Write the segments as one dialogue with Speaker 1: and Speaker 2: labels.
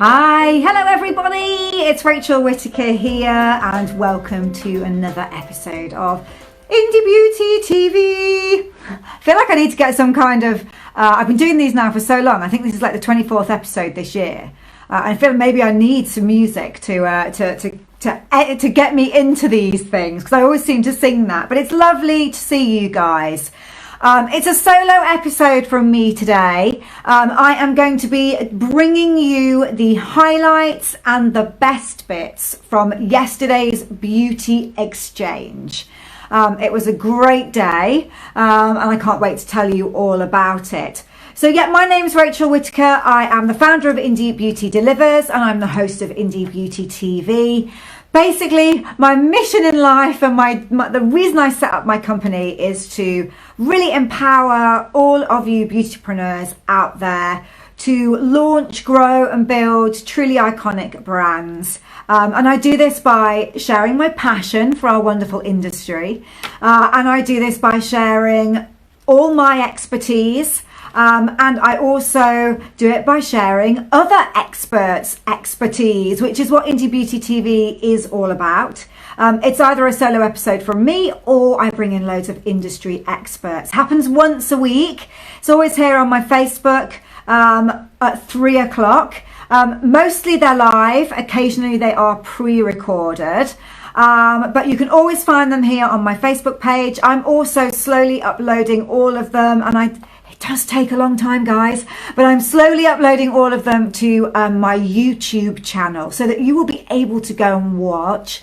Speaker 1: Hi, hello everybody, it's Rachel Whittaker here and welcome to another episode of Indie Beauty TV. I feel like I need to get some kind of, I've been doing these now for so long, I think this is like the 24th episode this year. I feel like maybe I need some music to get me into these things because I always seem to sing that, but it's lovely to see you guys. It's a solo episode from me today. I am going to be bringing you the highlights and the best bits from yesterday's beauty exchange. It was a great day and I can't wait to tell you all about it. So yeah, my name is Rachel Whittaker. I am the founder of Indie Beauty Delivers and I'm the host of Indie Beauty TV. Basically, my mission in life and the reason I set up my company is to really empower all of you beautypreneurs out there to launch, grow and build truly iconic brands. And I do this by sharing my passion for our wonderful industry. And I do this by sharing all my expertise. And I also do it by sharing other experts' expertise, which is what Indie Beauty TV is all about. It's either a solo episode from me or I bring in loads of industry experts. Happens once a week. It's always here on my Facebook at 3 o'clock. Mostly they're live. Occasionally they are pre-recorded. But you can always find them here on my Facebook page. I'm also slowly uploading all of them and it does take a long time, guys, but I'm slowly uploading all of them to my YouTube channel so that you will be able to go and watch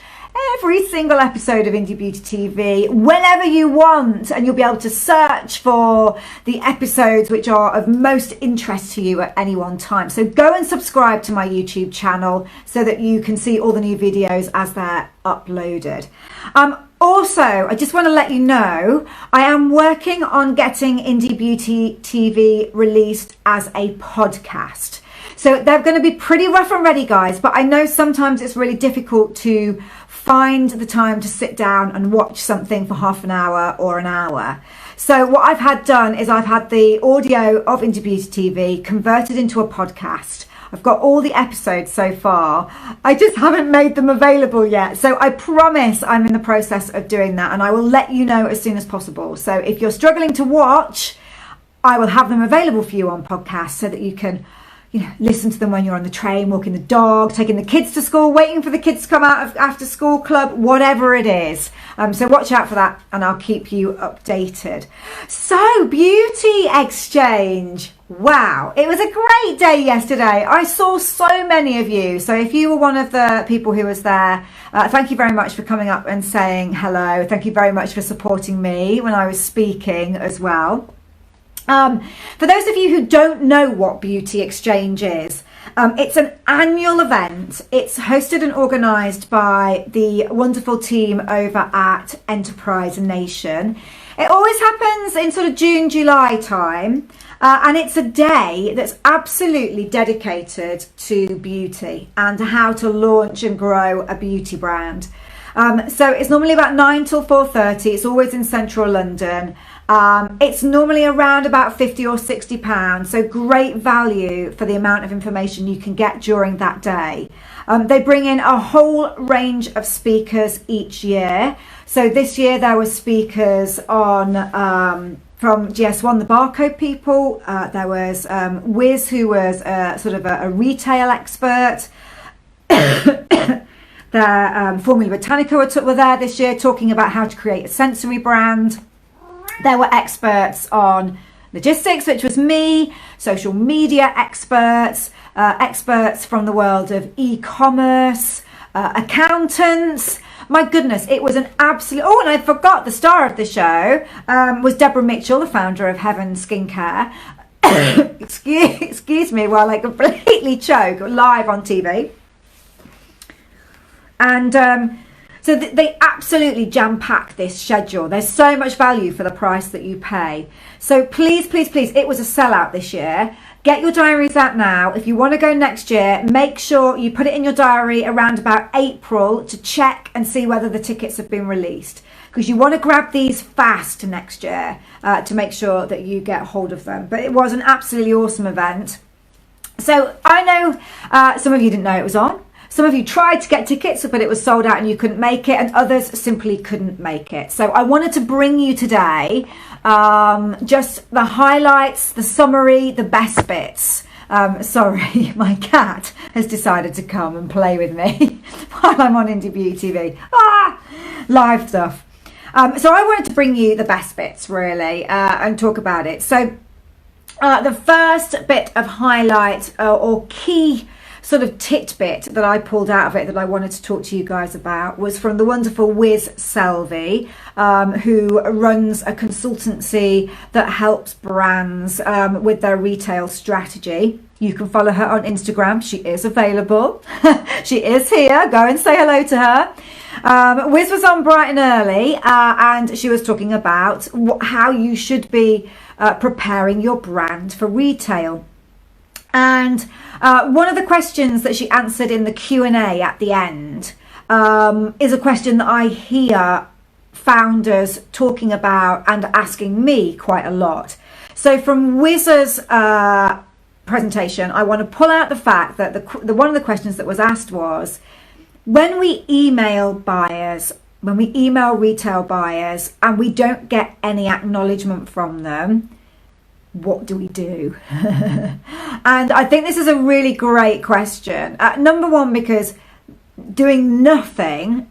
Speaker 1: every single episode of Indie Beauty TV whenever you want, and you'll be able to search for the episodes which are of most interest to you at any one time. So go and subscribe to my YouTube channel so that you can see all the new videos as they're uploaded. Also, I just want to let you know, I am working on getting Indie Beauty TV released as a podcast. So they're going to be pretty rough and ready, guys, but I know sometimes it's really difficult to find the time to sit down and watch something for half an hour or an hour. So what I've had done is I've had the audio of Indie Beauty TV converted into a podcast. I've got all the episodes so far. I just haven't made them available yet. So I promise I'm in the process of doing that and I will let you know as soon as possible. So if you're struggling to watch, I will have them available for you on podcast so that you can listen to them when you're on the train, walking the dog, taking the kids to school, waiting for the kids to come out of after school club, whatever it is. So watch out for that and I'll keep you updated. So beauty exchange. Wow, it was a great day yesterday. I saw so many of you. So if you were one of the people who was there, thank you very much for coming up and saying hello. Thank you very much for supporting me when I was speaking as well. For those of you who don't know what Beauty Exchange is, it's an annual event. It's hosted and organised by the wonderful team over at Enterprise Nation. It always happens in sort of June, July time. And it's a day that's absolutely dedicated to beauty and how to launch and grow a beauty brand. So it's normally about 9 till 4:30. It's always in central London. It's normally around about £50 or £60. So great value for the amount of information you can get during that day. They bring in a whole range of speakers each year. So this year there were speakers on from GS1, the barcode people. There was Wiz, who was sort of a retail expert. Formula Botanica were there this year talking about how to create a sensory brand. There were experts on logistics, which was me, social media experts, experts from the world of e-commerce, accountants. My goodness, it was an absolute... Oh, and I forgot the star of the show was Deborah Mitchell, the founder of Heaven Skincare. excuse me while I completely choke live on TV. And so they absolutely jam-pack this schedule. There's so much value for the price that you pay. So please, please, please, it was a sellout this year. Get your diaries out now. If you want to go next year, make sure you put it in your diary around about April to check and see whether the tickets have been released. Because you want to grab these fast next year to make sure that you get hold of them. But it was an absolutely awesome event. So I know some of you didn't know it was on. Some of you tried to get tickets, but it was sold out and you couldn't make it, and others simply couldn't make it. So I wanted to bring you today just the highlights, the summary, the best bits. Sorry, my cat has decided to come and play with me while I'm on Indie Beauty TV. Live stuff. So I wanted to bring you the best bits, really, and talk about it. So the first bit of highlight or key sort of tidbit that I pulled out of it that I wanted to talk to you guys about was from the wonderful Wiz Selby, who runs a consultancy that helps brands with their retail strategy. You can follow her on Instagram. She is available. She is here. Go and say hello to her. Wiz was on bright and early, and she was talking about how you should be preparing your brand for retail. And one of the questions that she answered in the Q&A at the end is a question that I hear founders talking about and asking me quite a lot. So from Wiz's presentation, I want to pull out the fact that the one of the questions that was asked was, when we email buyers, when we email retail buyers and we don't get any acknowledgement from them, what do we do? And I think this is a really great question. Number one, because doing nothing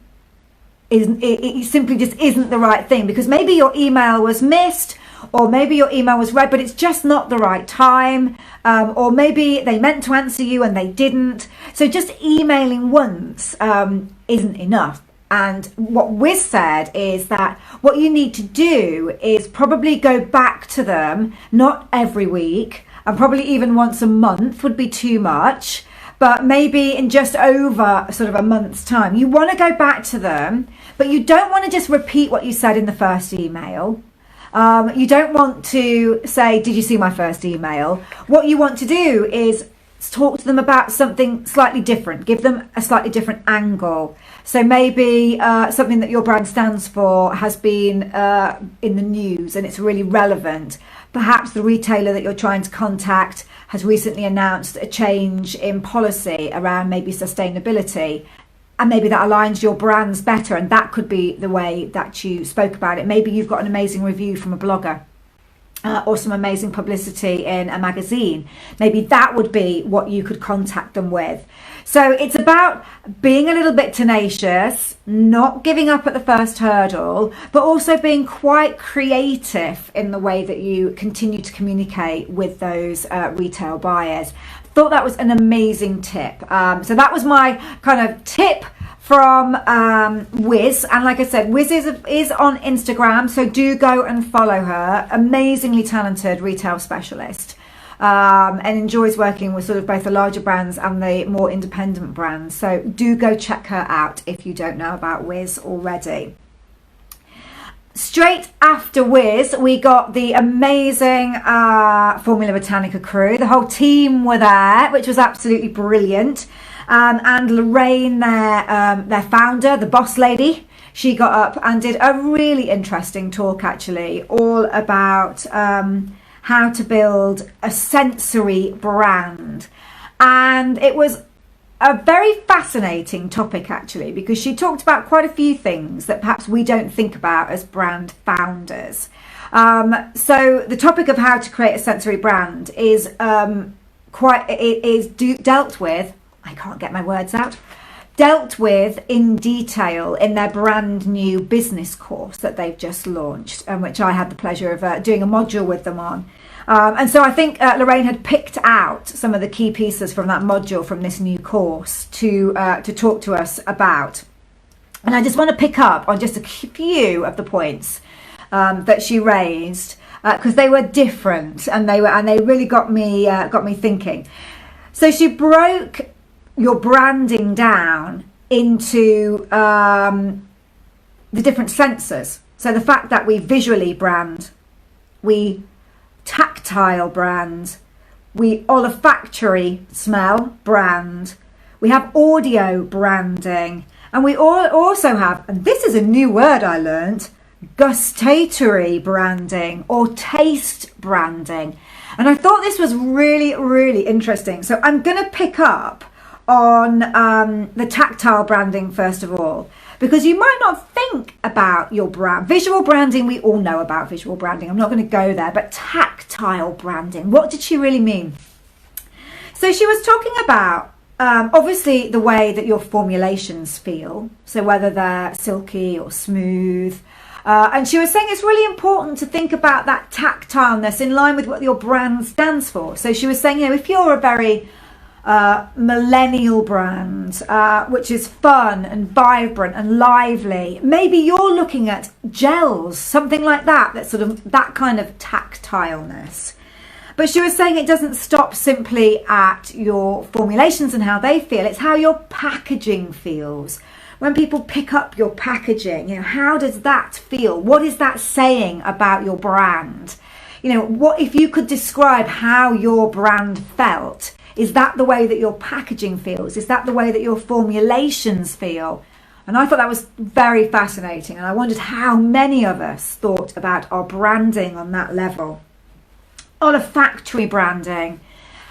Speaker 1: it simply just isn't the right thing, because maybe your email was missed, or maybe your email was read but it's just not the right time, or maybe they meant to answer you and they didn't. So just emailing once isn't enough. And what Wiz said is that what you need to do is probably go back to them, not every week, and probably even once a month would be too much, but maybe in just over sort of a month's time. You want to go back to them, but you don't want to just repeat what you said in the first email. You don't want to say, did you see my first email? What you want to do is talk to them about something slightly different, give them a slightly different angle. So maybe something that your brand stands for has been in the news and it's really relevant. Perhaps the retailer that you're trying to contact has recently announced a change in policy around maybe sustainability, and maybe that aligns your brands better, and that could be the way that you spoke about it. Maybe you've got an amazing review from a blogger, or some amazing publicity in a magazine. Maybe that would be what you could contact them with. So it's about being a little bit tenacious, not giving up at the first hurdle, but also being quite creative in the way that you continue to communicate with those retail buyers. Thought that was an amazing tip. So that was my kind of tip from Wiz, and like I said, Wiz is on Instagram, so do go and follow her. Amazingly talented retail specialist, and enjoys working with sort of both the larger brands and the more independent brands. So do go check her out if you don't know about Wiz already. Straight after Wiz, we got the amazing Formula Botanica crew. The whole team were there, which was absolutely brilliant. And Lorraine, their founder, the boss lady, she got up and did a really interesting talk, actually, all about how to build a sensory brand. And it was a very fascinating topic, actually, because she talked about quite a few things that perhaps we don't think about as brand founders. So the topic of how to create a sensory brand is dealt with. I can't get my words out. Dealt with in detail in their brand new business course that they've just launched, and which I had the pleasure of doing a module with them on. And so I think Lorraine had picked out some of the key pieces from that module from this new course to talk to us about. And I just want to pick up on just a few of the points that she raised, because they were different and they really got me thinking. So she broke your branding down into the different senses. So the fact that we visually brand, we tactile brand, we olfactory smell brand, we have audio branding, and we also have, and this is a new word I learned, gustatory branding or taste branding. And I thought this was really, really interesting. So I'm going to pick up on the tactile branding first of all, because you might not think about your brand. Visual branding, we all know about visual branding. I'm not going to go there, but tactile branding, what did she really mean? So she was talking about obviously the way that your formulations feel, so whether they're silky or smooth. And she was saying it's really important to think about that tactileness in line with what your brand stands for. So she was saying, if you're a very millennial brand, which is fun and vibrant and lively, maybe you're looking at gels, something like that, that's sort of that kind of tactileness. But she was saying it doesn't stop simply at your formulations and how they feel. It's how your packaging feels. When people pick up your packaging, how does that feel? What is that saying about your brand? What if you could describe how your brand felt? Is that the way that your packaging feels? Is that the way that your formulations feel? And I thought that was very fascinating. And I wondered how many of us thought about our branding on that level. Olfactory branding.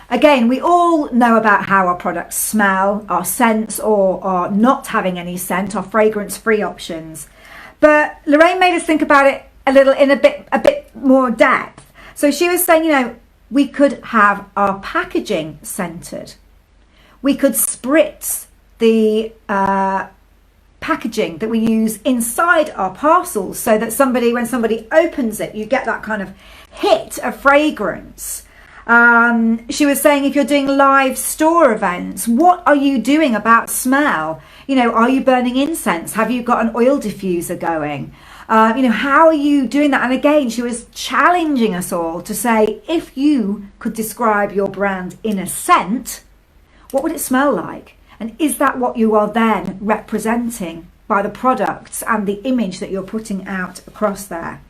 Speaker 1: Again, we all know about how our products smell, our scents, or are not having any scent, our fragrance-free options. But Lorraine made us think about it a bit more depth. So she was saying, we could have our packaging scented. We could spritz the packaging that we use inside our parcels so that when somebody opens it, you get that kind of hit of fragrance. She was saying if you're doing live store events, what are you doing about smell? Are you burning incense? Have you got an oil diffuser going? How are you doing that? And again, she was challenging us all to say, if you could describe your brand in a scent, what would it smell like? And is that what you are then representing by the products and the image that you're putting out across there?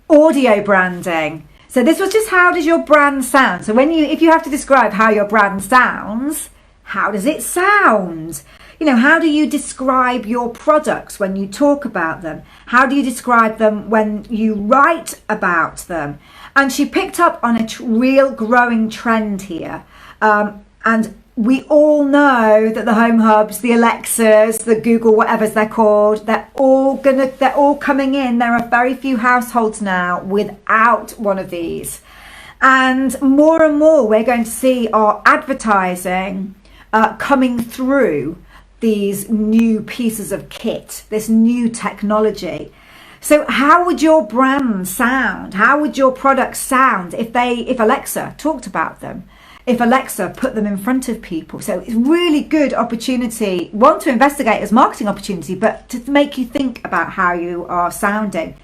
Speaker 1: Audio branding. So this was just, how does your brand sound? So if you have to describe how your brand sounds, how does it sound? How do you describe your products when you talk about them? How do you describe them when you write about them? And she picked up on a real growing trend here. And we all know that the Home Hubs, the Alexas, the Google, whatever they're called, they're all coming in. There are very few households now without one of these. And more we're going to see our advertising coming through these new pieces of kit, this new technology. So how would your brand sound? How would your products sound if Alexa talked about them? If Alexa put them in front of people? So it's really good opportunity, one, to investigate as marketing opportunity, but to make you think about how you are sounding.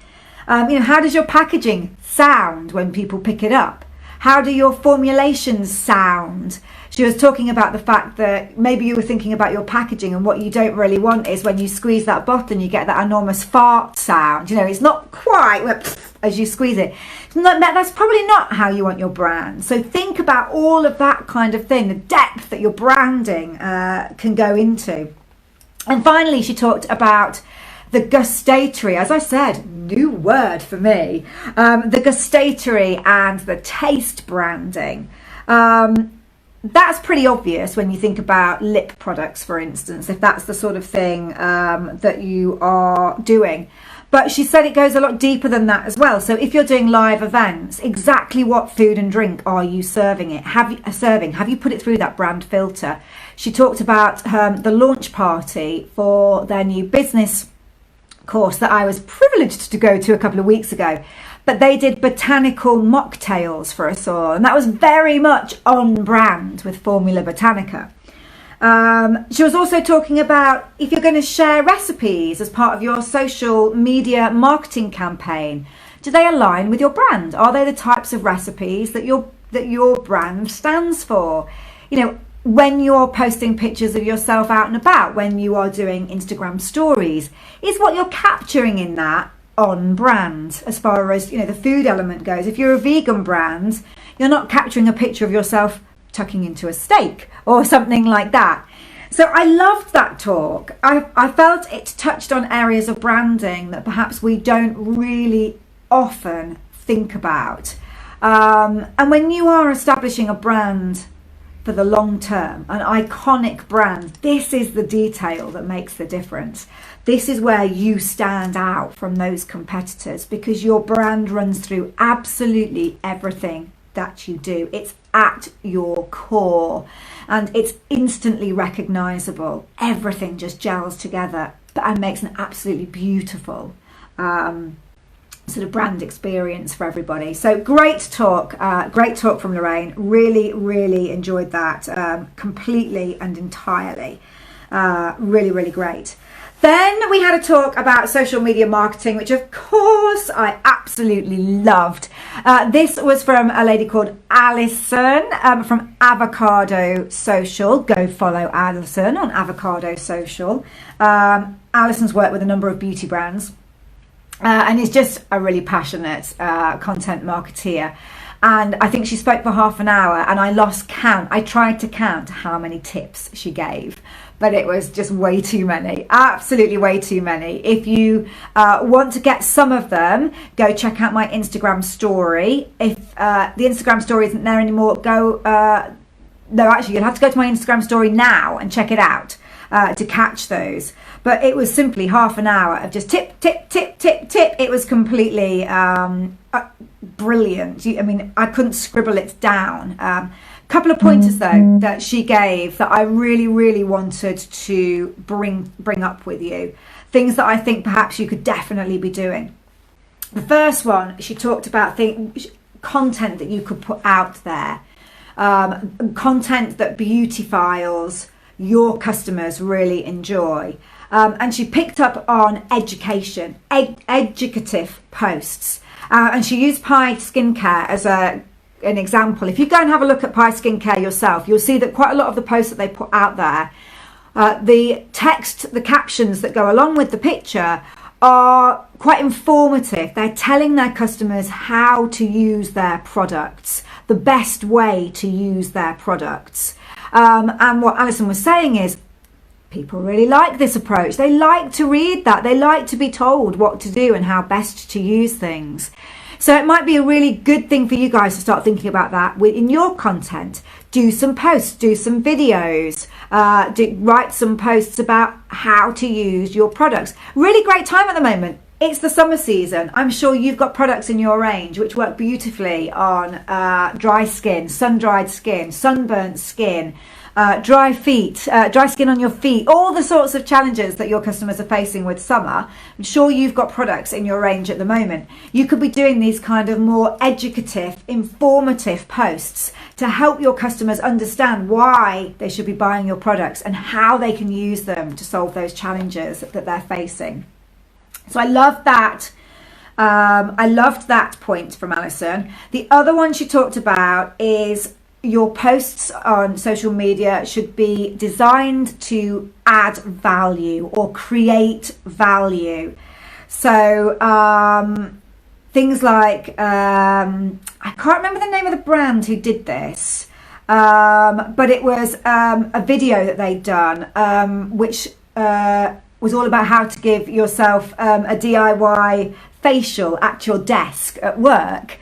Speaker 1: How does your packaging sound when people pick it up? How do your formulations sound? She was talking about the fact that maybe you were thinking about your packaging, and what you don't really want is when you squeeze that button, you get that enormous fart sound. It's not quite as you squeeze it. That's probably not how you want your brand. So think about all of that kind of thing, the depth that your branding can go into. And finally, she talked about the gustatory, as I said, new word for me, the gustatory and the taste branding. That's pretty obvious when you think about lip products, for instance, if that's the sort of thing that you are doing. But she said it goes a lot deeper than that as well. So if you're doing live events, exactly what food and drink are you serving? Have you put it through that brand filter? She talked about the launch party for their new business course that I was privileged to go to a couple of weeks ago. But they did botanical mocktails for us all, and that was very much on brand with Formula Botanica. She was also talking about if you're going to share recipes as part of your social media marketing campaign, do they align with your brand? Are they the types of recipes that your brand stands for? When you're posting pictures of yourself out and about, when you are doing Instagram stories, is what you're capturing in that on brand as far as the food element goes? If you're a vegan brand, you're not capturing a picture of yourself tucking into a steak or something like that. So I loved that talk. I felt it touched on areas of branding that perhaps we don't really often think about. And when you are establishing a brand for the long term, an iconic brand, this is the detail that makes the difference. This is where you stand out from those competitors, because your brand runs through absolutely everything that you do. It's at your core and it's instantly recognizable. Everything just gels together and makes an absolutely beautiful sort of brand experience for everybody. So great talk from Lorraine. Really enjoyed that completely and entirely. Really great. Then we had a talk about social media marketing, which of course I absolutely loved. This was from a lady called Alison from Avocado Social. Go follow Alison on Avocado Social. Alison's worked with a number of beauty brands and is just a really passionate content marketeer. And I think she spoke for half an hour and I lost count. I tried to count how many tips she gave, but it was just way too many, absolutely way too many. If you want to get some of them, go check out my Instagram story. If the Instagram story isn't there anymore, no, actually you'll have to go to my Instagram story now and check it out to catch those. But it was simply half an hour of just tip. It was completely brilliant. I mean, I couldn't scribble it down. Couple of pointers though that she gave that I really wanted to bring up with you. Things that I think perhaps you could definitely be doing. The first one, she talked about content that you could put out there. Content that beauty files your customers really enjoy. And she picked up on education, educative posts. And she used Pi Skincare as an example. If you go and have a look at Pi Skincare yourself, you'll see that quite a lot of the posts that they put out there, the text, the captions that go along with the picture are quite informative. They're telling their customers how to use their products, the best way to use their products. And what Alison was saying is, people really like this approach. They like to read that. They like to be told what to do and how best to use things. So it might be a really good thing for you guys to start thinking about that in your content. Do some posts, do some videos, write some posts about how to use your products. Really great time at the moment. It's the summer season. I'm sure you've got products in your range which work beautifully on dry skin, sun-dried skin, sunburnt skin, dry feet, dry skin on your feet, all the sorts of challenges that your customers are facing with summer. I'm sure you've got products in your range at the moment. You could be doing these kind of more educative, informative posts to help your customers understand why they should be buying your products and how they can use them to solve those challenges that they're facing. So I love that. I loved that point from Alison. The other one she talked about is your posts on social media should be designed to add value or create value. So things like, I can't remember the name of the brand who did this, but it was a video that they'd done, which was all about how to give yourself a DIY facial at your desk at work.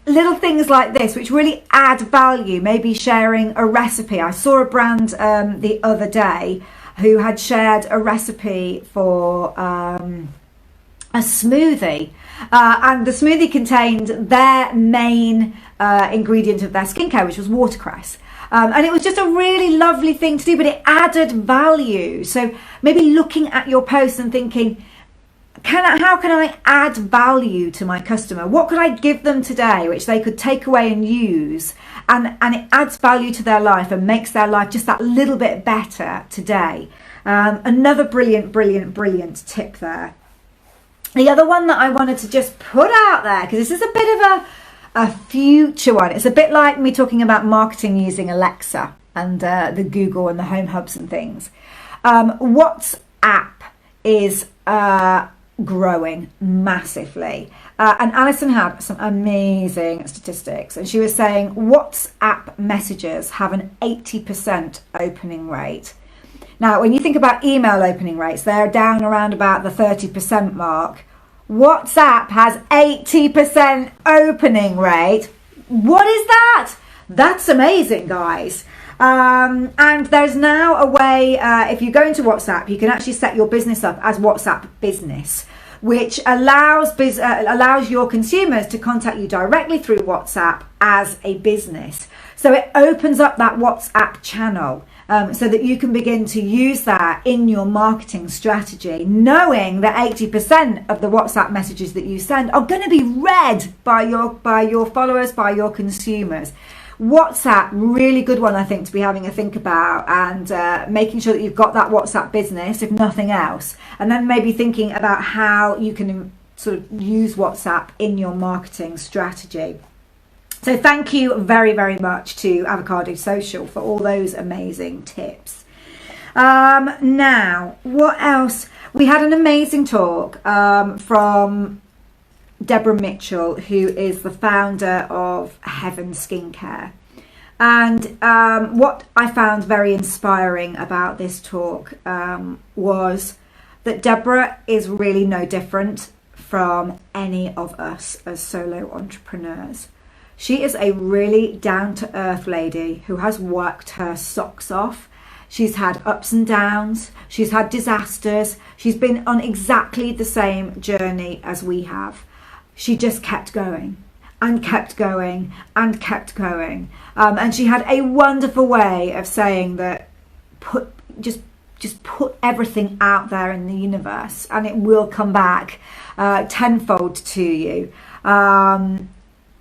Speaker 1: Little things like this which really add value, maybe sharing a recipe. I saw a brand the other day who had shared a recipe for a smoothie, and the smoothie contained their main ingredient of their skincare, which was watercress. And it was just a really lovely thing to do, but it added value. So maybe looking at your post and thinking, how can I add value to my customer? What could I give them today which they could take away and use? And it adds value to their life and makes their life just that little bit better today. Another brilliant tip there. The other one that I wanted to just put out there, because this is a bit of a future one. It's a bit like me talking about marketing using Alexa and the Google and the Home Hubs and things. WhatsApp is growing massively. And Alison had some amazing statistics, and she was saying WhatsApp messages have an 80% opening rate. Now, when you think about email opening rates, they're down around about the 30% mark. WhatsApp has 80% opening rate. What is that? That's amazing, guys. And there's now a way, if you go into WhatsApp, you can actually set your business up as WhatsApp Business, which allows your consumers to contact you directly through WhatsApp as a business. So it opens up that WhatsApp channel so that you can begin to use that in your marketing strategy, knowing that 80% of the WhatsApp messages that you send are going to be read by your followers, by your consumers. WhatsApp, really good one, I think, to be having a think about, and making sure that you've got that WhatsApp Business, if nothing else, and then maybe thinking about how you can sort of use WhatsApp in your marketing strategy. So thank you very, very much to Avocado Social for all those amazing tips. Now, what else? We had an amazing talk from Deborah Mitchell, who is the founder of Heaven Skincare. And what I found very inspiring about this talk was that Deborah is really no different from any of us as solo entrepreneurs. She is a really down-to-earth lady who has worked her socks off. She's had ups and downs. She's had disasters. She's been on exactly the same journey as we have. She just kept going and kept going and kept going. And she had a wonderful way of saying that just put everything out there in the universe and it will come back tenfold to you.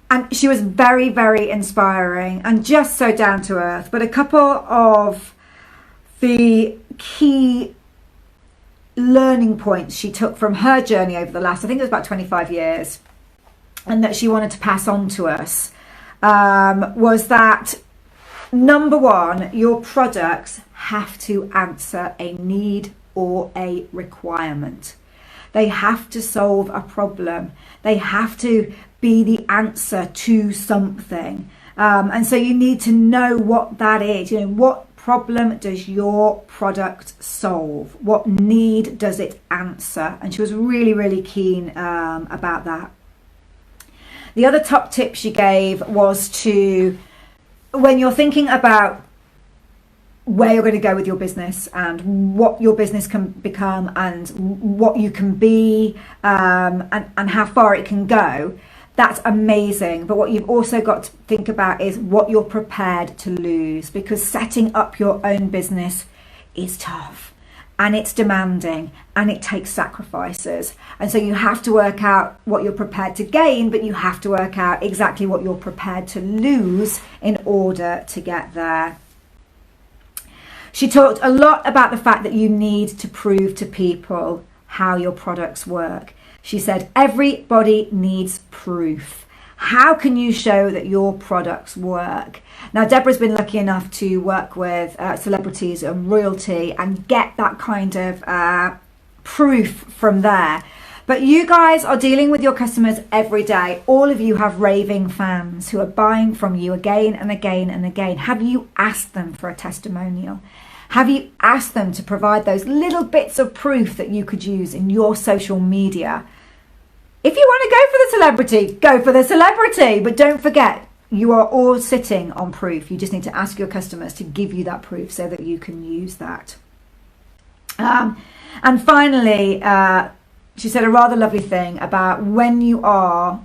Speaker 1: And she was very, very inspiring and just so down to earth. But a couple of the key learning points she took from her journey over the last, I think it was about 25 years, and that she wanted to pass on to us, was that, number one, your products have to answer a need or a requirement. They have to solve a problem. They have to be the answer to something. And so you need to know what that is. You know, what problem does your product solve? What need does it answer? And she was really, really keen about that. The other top tip she gave was to, when you're thinking about where you're going to go with your business and what your business can become and what you can be and how far it can go, that's amazing. But what you've also got to think about is what you're prepared to lose, because setting up your own business is tough and it's demanding and it takes sacrifices. And so you have to work out what you're prepared to gain, but you have to work out exactly what you're prepared to lose in order to get there. She talked a lot about the fact that you need to prove to people how your products work. She said, everybody needs proof. How can you show that your products work? Now, Deborah's been lucky enough to work with celebrities and royalty and get that kind of proof from there. But you guys are dealing with your customers every day. All of you have raving fans who are buying from you again and again and again. Have you asked them for a testimonial? Have you asked them to provide those little bits of proof that you could use in your social media? If you want to go for the celebrity, go for the celebrity. But don't forget, you are all sitting on proof. You just need to ask your customers to give you that proof so that you can use that. And finally, she said a rather lovely thing about when you are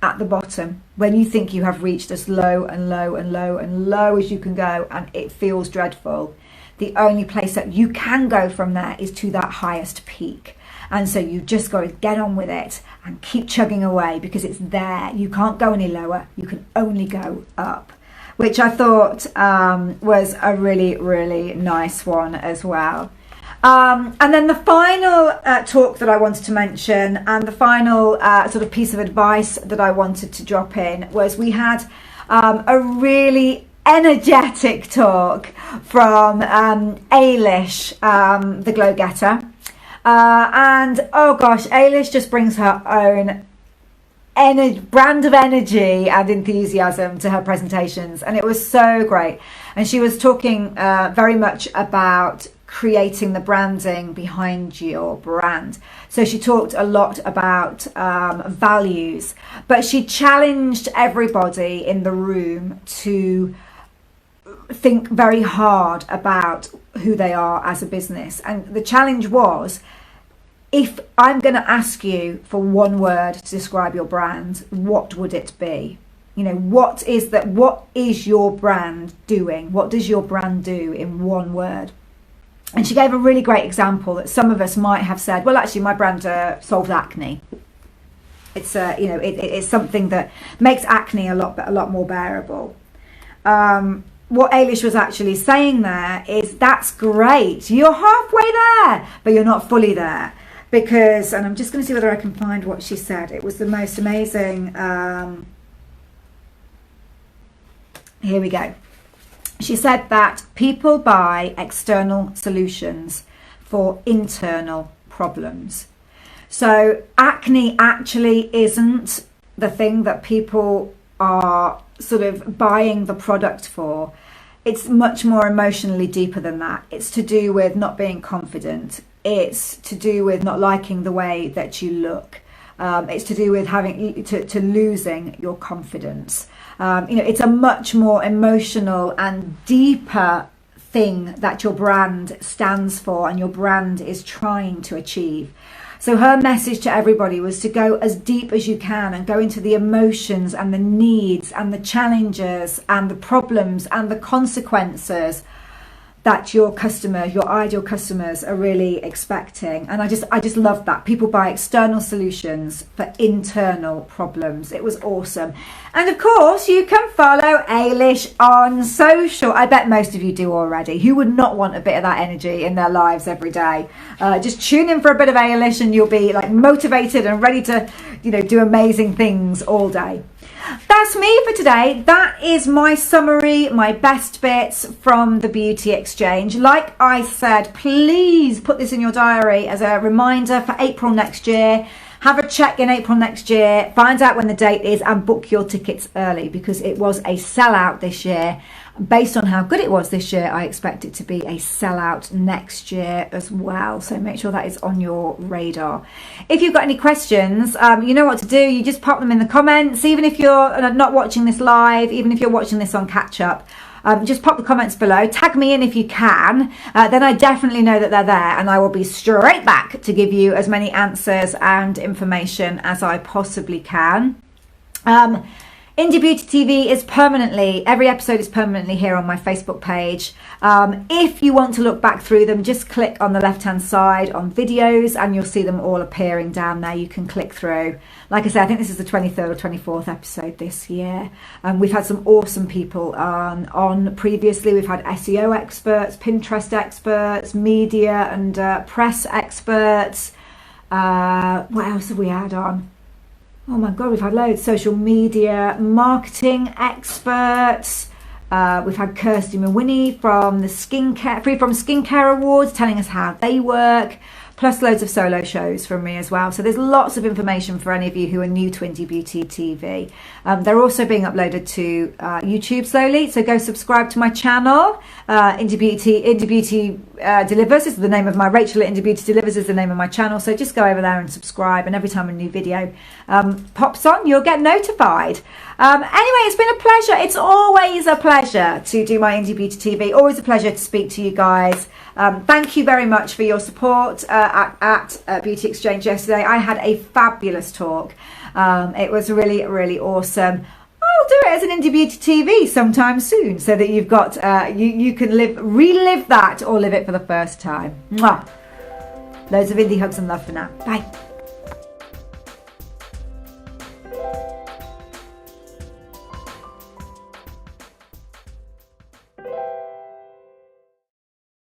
Speaker 1: at the bottom, when you think you have reached as low and low and low and low as you can go and it feels dreadful. The only place that you can go from there is to that highest peak. And so you just got to get on with it and keep chugging away because it's there. You can't go any lower. You can only go up, which I thought was a really, really nice one as well. And then the final talk that I wanted to mention and the final sort of piece of advice that I wanted to drop in was we had a really energetic talk from Ailish, the Glow Getter. And oh gosh, Ailish just brings her own brand of energy and enthusiasm to her presentations, and it was so great. And she was talking very much about creating the branding behind your brand. So she talked a lot about values, but she challenged everybody in the room to think very hard about who they are as a business. And the challenge was, if I'm going to ask you for one word to describe your brand, what would it be? You know, what is your brand doing? What does your brand do in one word? And she gave a really great example that some of us might have said, well, actually, my brand solves acne. It's it's something that makes acne a lot more bearable. What Ailish was actually saying there is, that's great. You're halfway there, but you're not fully there. Because, and I'm just going to see whether I can find what she said. It was the most amazing. Here we go. She said that people buy external solutions for internal problems. So acne actually isn't the thing that people are sort of buying the product for. It's much more emotionally deeper than that. It's to do with not being confident. It's to do with not liking the way that you look. It's to do with having to losing your confidence. It's a much more emotional and deeper thing that your brand stands for and your brand is trying to achieve. So her message to everybody was to go as deep as you can and go into the emotions and the needs and the challenges and the problems and the consequences that your ideal customers are really expecting. And I just love that. People buy external solutions for internal problems. It was awesome. And of course, you can follow Ailish on social. I bet most of you do already. Who would not want a bit of that energy in their lives every day? Just tune in for a bit of Ailish and you'll be like motivated and ready to, do amazing things all day. That's me for today. That is my summary, my best bits from the Beauty Exchange. Like I said, please put this in your diary as a reminder for April next year. Have a check in April next year, find out when the date is and book your tickets early, because it was a sellout this year. Based on how good it was this year, I expect it to be a sellout next year as well. So make sure that is on your radar. If you've got any questions, you know what to do. You just pop them in the comments. Even if you're not watching this live, even if you're watching this on catch up, just pop the comments below. Tag me in if you can. Then I definitely know that they're there, and I will be straight back to give you as many answers and information as I possibly can. Indie Beauty TV is every episode is permanently here on my Facebook page. If you want to look back through them, just click on the left hand side on videos and you'll see them all appearing down there. You can click through. Like I said, I think this is the 23rd or 24th episode this year. We've had some awesome people on previously. We've had SEO experts, Pinterest experts, media and press experts. What else have we had on? Oh my God, we've had loads. Social media, marketing experts. We've had Kirsty Mawhinney from the Skincare Awards telling us how they work, plus loads of solo shows from me as well. So there's lots of information for any of you who are new to Indie Beauty TV. They're also being uploaded to YouTube slowly. So go subscribe to my channel. Indie Beauty Delivers is the name of my Rachel at Indie Beauty Delivers is the name of my channel. So just go over there and subscribe, and every time a new video pops on, you'll get notified. Anyway, it's been a pleasure. It's always a pleasure to do my Indie Beauty TV. Always a pleasure to speak to you guys. Thank you very much for your support at Beauty Exchange yesterday. I had a fabulous talk. It was really, really awesome. I'll do it as an Indie Beauty TV sometime soon, so that you've got you can relive that or live it for the first time. Mwah. Loads of indie hugs and love for now. Bye.